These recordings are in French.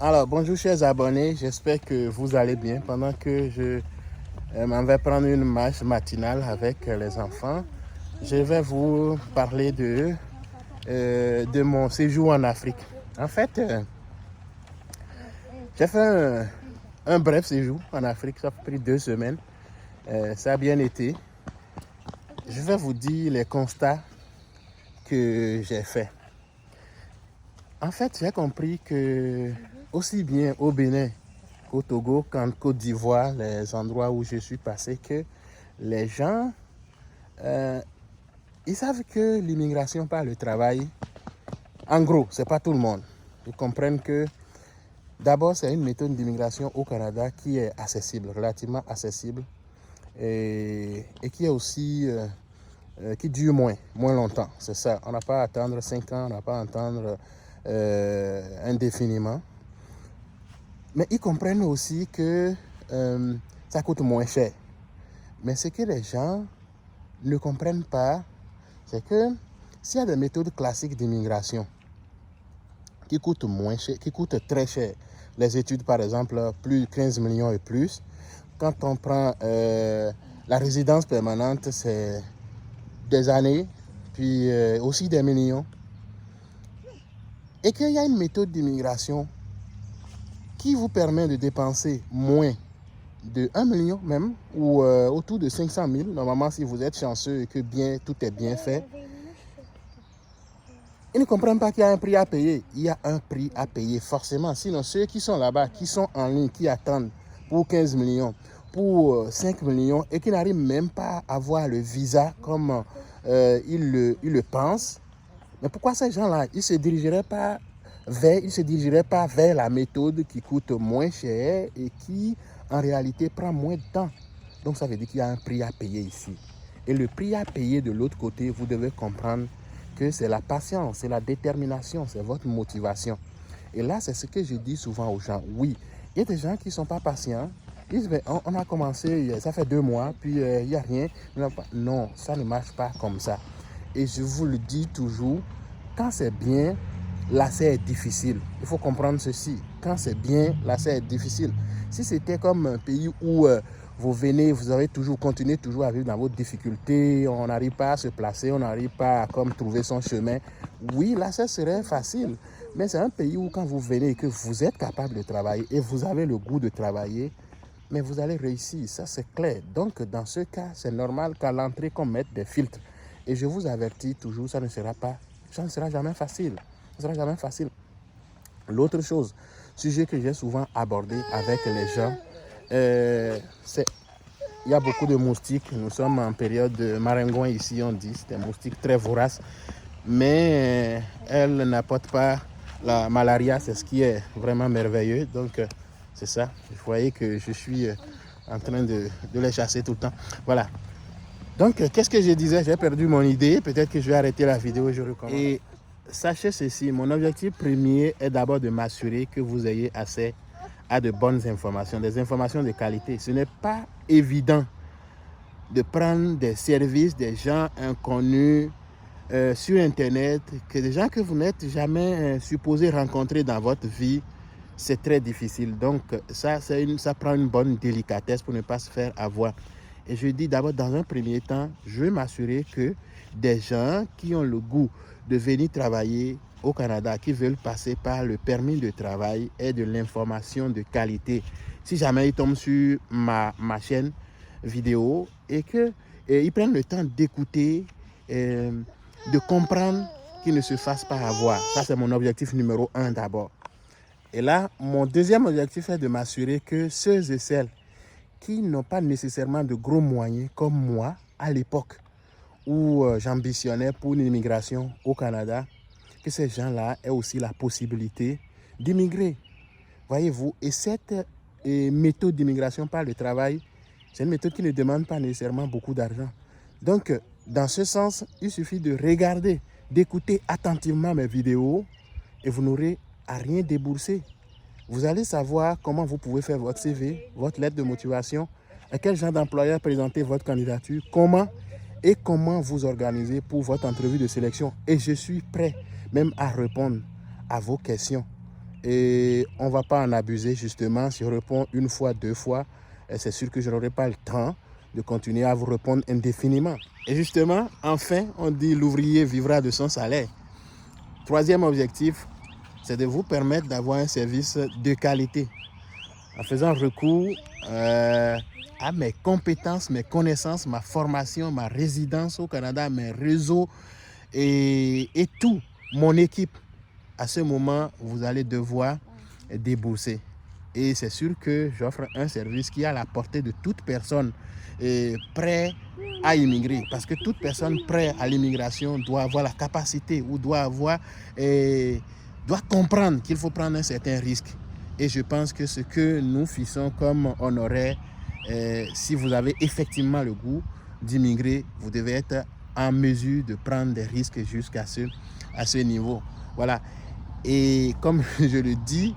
Alors, bonjour chers abonnés, j'espère que vous allez bien. Pendant que je m'en vais prendre une marche matinale avec les enfants, je vais vous parler de mon séjour en Afrique. En fait, j'ai fait un bref séjour en Afrique, ça a pris 2 semaines. Ça a bien été. Je vais vous dire les constats que j'ai faits. En fait, j'ai compris que aussi bien au Bénin qu'au Togo, qu'en Côte d'Ivoire, les endroits où je suis passé, que les gens, ils savent que l'immigration par le travail, en gros, c'est pas tout le monde. Ils comprennent que d'abord, c'est une méthode d'immigration au Canada qui est accessible, relativement accessible, et qui est aussi qui dure moins longtemps. C'est ça. On n'a pas à attendre 5 ans, on n'a pas à attendre indéfiniment. Mais ils comprennent aussi que ça coûte moins cher. Mais ce que les gens ne comprennent pas, c'est que s'il y a des méthodes classiques d'immigration qui coûtent moins cher, qui coûtent très cher, les études par exemple, plus de 15 millions et plus, quand on prend la résidence permanente, c'est des années, puis aussi des millions. Et qu'il y a une méthode d'immigration qui vous permet de dépenser moins de 1 million même, ou autour de 500 000, normalement si vous êtes chanceux et que tout est bien fait. Ils ne comprennent pas qu'il y a un prix à payer. Il y a un prix à payer forcément. Sinon, ceux qui sont là-bas, qui sont en ligne, qui attendent pour 15 millions, pour 5 millions, et qui n'arrivent même pas à avoir le visa comme ils le pensent, mais pourquoi ces gens-là, ils ne se dirigeraient pas vers la méthode qui coûte moins cher et qui, en réalité, prend moins de temps. Donc, ça veut dire qu'il y a un prix à payer ici. Et le prix à payer de l'autre côté, vous devez comprendre que c'est la patience, c'est la détermination, c'est votre motivation. Et là, c'est ce que je dis souvent aux gens. Oui, il y a des gens qui ne sont pas patients. Ils disent, on a commencé, ça fait 2 mois, puis il n'y a rien. Non, ça ne marche pas comme ça. Et je vous le dis toujours, quand c'est bien, là c'est difficile. Il faut comprendre ceci. Quand c'est bien, là c'est difficile. Si c'était comme un pays où vous venez, vous avez continué toujours à vivre dans vos difficultés, on n'arrive pas à se placer, on n'arrive pas à trouver son chemin, oui, là ça serait facile. Mais c'est un pays où quand vous venez et que vous êtes capable de travailler et vous avez le goût de travailler, mais vous allez réussir, ça c'est clair. Donc dans ce cas, c'est normal qu'à l'entrée qu'on mette des filtres. Et je vous avertis toujours, ça ne sera jamais facile. Ça ne sera jamais facile. L'autre chose, sujet que j'ai souvent abordé avec les gens, c'est il y a beaucoup de moustiques. Nous sommes en période de maringouin ici, on dit. C'est des moustiques très voraces. Mais elles n'apportent pas la malaria. C'est ce qui est vraiment merveilleux. Donc, c'est ça. Vous voyez que je suis en train de les chasser tout le temps. Voilà. Donc, qu'est-ce que je disais? J'ai perdu mon idée. Peut-être que je vais arrêter la vidéo et je recommence. Et sachez ceci, mon objectif premier est d'abord de m'assurer que vous ayez accès à de bonnes informations, des informations de qualité. Ce n'est pas évident de prendre des services des gens inconnus sur Internet, que des gens que vous n'êtes jamais supposé rencontrer dans votre vie. C'est très difficile. Donc, ça prend une bonne délicatesse pour ne pas se faire avoir. Et je dis d'abord, dans un premier temps, je veux m'assurer que des gens qui ont le goût de venir travailler au Canada, qui veulent passer par le permis de travail, aient de l'information de qualité. Si jamais ils tombent sur ma chaîne vidéo et qu'ils prennent le temps d'écouter, de comprendre, qu'ils ne se fassent pas avoir. Ça, c'est mon objectif numéro 1 d'abord. Et là, mon deuxième objectif est de m'assurer que ceux et celles qui n'ont pas nécessairement de gros moyens, comme moi, à l'époque où j'ambitionnais pour une immigration au Canada, que ces gens-là aient aussi la possibilité d'immigrer. Voyez-vous, et cette méthode d'immigration par le travail, c'est une méthode qui ne demande pas nécessairement beaucoup d'argent. Donc, dans ce sens, il suffit de regarder, d'écouter attentivement mes vidéos et vous n'aurez à rien débourser. Vous allez savoir comment vous pouvez faire votre CV, votre lettre de motivation, à quel genre d'employeur présenter votre candidature, comment vous organiser pour votre entrevue de sélection. Et je suis prêt même à répondre à vos questions. et on ne va pas en abuser justement. Si je réponds une fois, deux fois, c'est sûr que je n'aurai pas le temps de continuer à vous répondre indéfiniment. Et justement, enfin, on dit l'ouvrier vivra de son salaire. Troisième objectif, c'est de vous permettre d'avoir un service de qualité en faisant recours à mes compétences, mes connaissances, ma formation, ma résidence au Canada, mes réseaux et tout, mon équipe. À ce moment, vous allez devoir débourser. Et c'est sûr que j'offre un service qui est à la portée de toute personne prête à immigrer. Parce que toute personne prête à l'immigration doit avoir la capacité ou doit comprendre qu'il faut prendre un certain risque. Et je pense que ce que nous fixons comme honoraire, si vous avez effectivement le goût d'immigrer, vous devez être en mesure de prendre des risques jusqu'à ce niveau. Voilà. Et comme je le dis,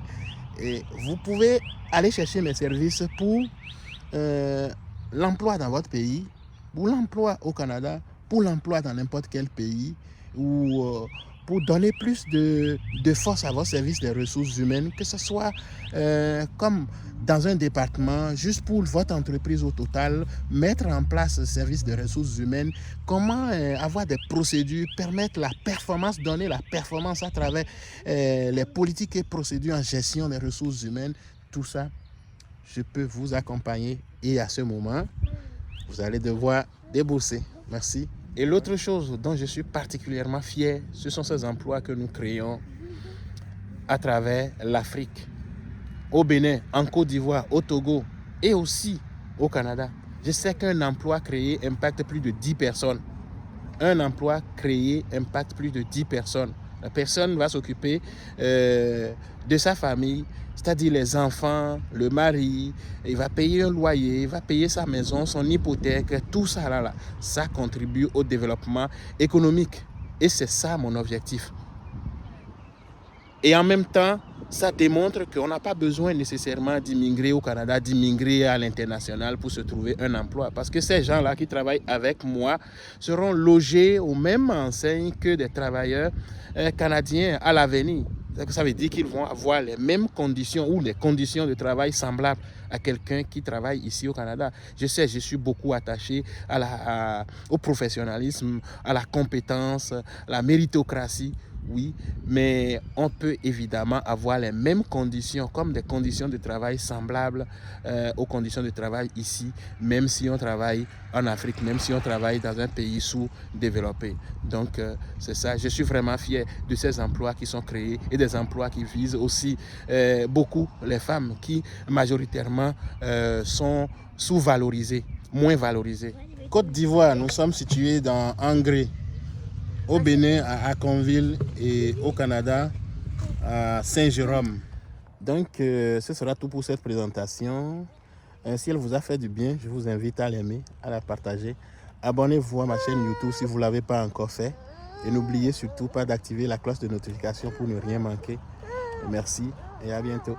vous pouvez aller chercher mes services pour l'emploi dans votre pays, pour l'emploi au Canada, pour l'emploi dans n'importe quel pays, ou pour donner plus de force à votre service des ressources humaines, que ce soit comme dans un département, juste pour votre entreprise au total, mettre en place un service de ressources humaines, comment avoir des procédures, permettre la performance, donner la performance à travers les politiques et procédures en gestion des ressources humaines, tout ça, je peux vous accompagner et à ce moment, vous allez devoir débourser. Merci. Et l'autre chose dont je suis particulièrement fier, ce sont ces emplois que nous créons à travers l'Afrique, au Bénin, en Côte d'Ivoire, au Togo et aussi au Canada. Je sais qu'un emploi créé impacte plus de 10 personnes. Un emploi créé impacte plus de 10 personnes. La personne va s'occuper de sa famille, c'est-à-dire les enfants, le mari, il va payer un loyer, il va payer sa maison, son hypothèque, tout ça là, ça contribue au développement économique. Et c'est ça mon objectif. Et en même temps, ça démontre qu'on n'a pas besoin nécessairement d'immigrer au Canada, d'immigrer à l'international pour se trouver un emploi. Parce que ces gens-là qui travaillent avec moi seront logés aux mêmes enseignes que des travailleurs canadiens à l'avenir. Ça veut dire qu'ils vont avoir les mêmes conditions ou les conditions de travail semblables à quelqu'un qui travaille ici au Canada. Je sais, je suis beaucoup attaché au professionnalisme, à la compétence, à la méritocratie. Oui, mais on peut évidemment avoir les mêmes conditions, comme des conditions de travail semblables aux conditions de travail ici, même si on travaille en Afrique, même si on travaille dans un pays sous-développé. Donc, c'est ça. Je suis vraiment fier de ces emplois qui sont créés et des emplois qui visent aussi beaucoup les femmes qui, majoritairement, sont sous-valorisées, moins valorisées. Côte d'Ivoire, nous sommes situés dans Angré, au Bénin, à Aconville et au Canada, à Saint-Jérôme. Donc, ce sera tout pour cette présentation. Si elle vous a fait du bien, je vous invite à l'aimer, à la partager. Abonnez-vous à ma chaîne YouTube si vous ne l'avez pas encore fait. Et n'oubliez surtout pas d'activer la cloche de notification pour ne rien manquer. Merci et à bientôt.